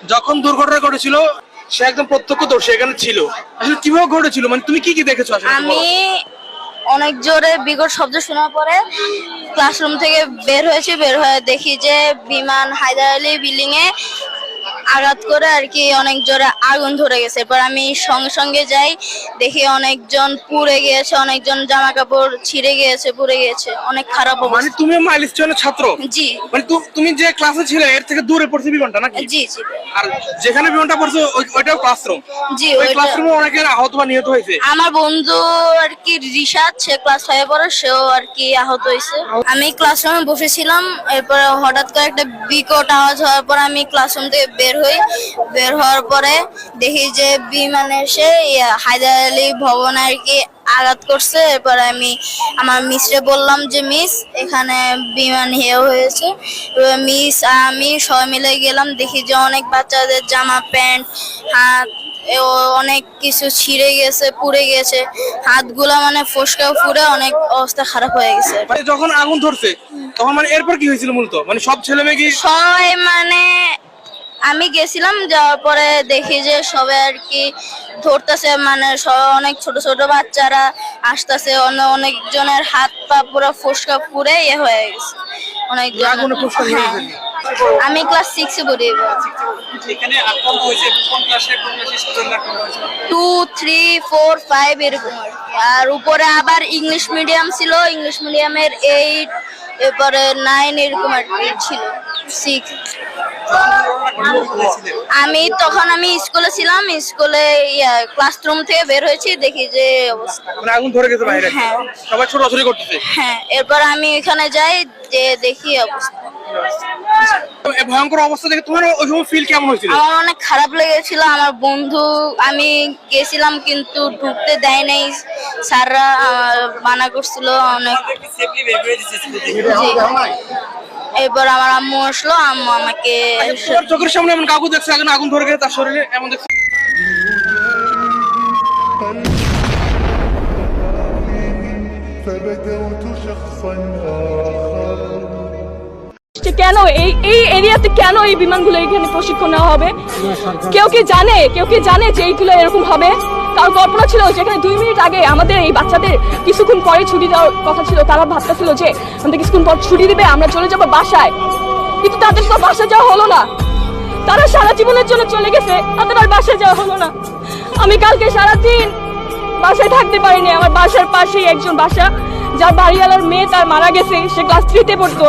যখন দুর্ঘটনা ঘটেছিল সে একদম প্রত্যক্ষদর্শী এখানে ছিল। আসলে কিভাবে ঘটেছিল, মানে তুমি কি কি দেখেছো আসলে? আমি অনেক জোরে বিকট শব্দ শোনার পরে ক্লাসরুম থেকে বের হয়েছি, বের হয়ে দেখি যে বিমান হায়দার আলী বিল্ডিং এ আঘাত করে আর কি অনেক জোরে আগুন ধরে গেছে। এরপর আমি সঙ্গে সঙ্গে যাই, দেখি অনেকজন পুড়ে গিয়েছে, অনেকজন জামা কাপড় ছিঁড়ে গিয়েছে, পুড়ে গিয়েছে, অনেক খারাপ মানে অবস্থা। তুমি মাইলস্টোনের ছাত্র? জি মানে তুমি যে ক্লাসে ছিলে এর থেকে দূরে পড়ছে বিমানটা নাকি? জি জি আর যেখানে বিমানটা পড়ছে ওইটাও ক্লাসরুম? জি ওই ওইটা ক্লাসরুমে অনেকের আহত বা নিহত হয়েছে। আমার বন্ধু আর কি রিশাদ, সে ক্লাস 5 পড়ে, সেও আর কি আহত হয়েছে। আমি ক্লাসরুমে বসেছিলাম, এরপরে হঠাৎ করে একটা বিকট আওয়াজ হওয়ার পর আমি ক্লাসরুম থেকে বের হই। বের হওয়ার পরে দেখি যে বিমান এসে হায়দার আলী ভবনে আর কি আঘাত করছে। এরপরে আমি আমার মিসরে বললাম যে মিস, এখানে বিমান হয়েছে। মিস আমি সবাই মিলে গেলাম, দেখি যে অনেক বাচ্চাদের জামা প্যান্ট হাত অনেক কিছু ছিঁড়ে গেছে, পুড়ে গেছে, হাতগুলা মানে ফসকা ফুড়ে অনেক অবস্থা খারাপ হয়ে গেছে। মানে যখন আগুন ধরছে তখন মানে এরপর কি হয়েছিল মূলত? মানে সব ছেলে মেয়ে কি? সবাই মানে আমি গেছিলাম, যাওয়ার পরে দেখি যে সবাই আর কি ধরতেছে, মানে অনেক ছোট ছোট বাচ্চারা আসতেছে, অনেকজনের হাত পা পুরো ফসকা পুড়ে হয়ে গেছে অনেকজন। আগুনে ফসকা হয়ে হ্যাঁ, গেছে। আমি ক্লাস 6 এ পড়ি। এখানে আক্রান্ত হয়েছে কোন ক্লাসে, কোন ক্লাসে স্টুডেন্ট আক্রান্ত হয়েছে? 2, 3, 4, 5 এরকম আর কি। আর উপরে আবার ইংলিশ মিডিয়াম ছিল, ইংলিশ মিডিয়ামের 8, এরপরে 9 এরকম আর কি ছিল, 6। আমি স্কুলে ছিলাম, স্কুলে ক্লাসরুম থেকে বের হয়েছি, দেখি যে অবস্থা। মানে আগুন ধরে গেছে বাইরে, হ্যাঁ। সবাই ছোটাছুটি করতেছে। হ্যাঁ, এরপর আমি এখানে যাই, যে দেখি অবস্থা। এই ভয়ঙ্কর অবস্থা দেখে তোমার ওই সময় ফিল কেমন হয়েছিল? আমার অনেক খারাপ লেগেছিল। আমার বন্ধু, আমি গেছিলাম কিন্তু ঢুকতে দেয় নাই, স্যাররা মানা করছিল অনেক। জি। এরপর আমার আম্মু আসলো, আম্মু আমাকে তোমার চোখের সামনে এমন কাকু দেখছে আগুন আগুন ধরে গেছে তার শরীরে এমন দেখছে? فبدأت شخصا آخر কেন এই এরিয়াতে কেন এই বিমানগুলো এখানে প্রশিক্ষণ নেওয়া হবে? কেউ কি জানে যে এইগুলো এরকম হবে? কারো কল্পনা ছিল যেখানে 2 মিনিট আগে আমাদের এই বাচ্চাদের কিছুক্ষণ পরে ছুটি দেওয়ার কথা ছিল, তারা ভাবতেছিল যে আমাদের কিছুক্ষণ পর ছুটি দিবে, আমরা চলে যাবো বাসায়, কিন্তু তাদের তো বাসা যাওয়া হলো না। তারা সারা জীবনের জন্য চলে গেছে, তাদের আর বাসায় যাওয়া হলো না। আমি কালকে সারাদিন বাসায় থাকতে পারিনি। আমার বাসার পাশেই একজন বাসা, যার বাড়িওয়ালার মেয়ে তার মারা গেছে, সে ক্লাস 3 তে পড়তো।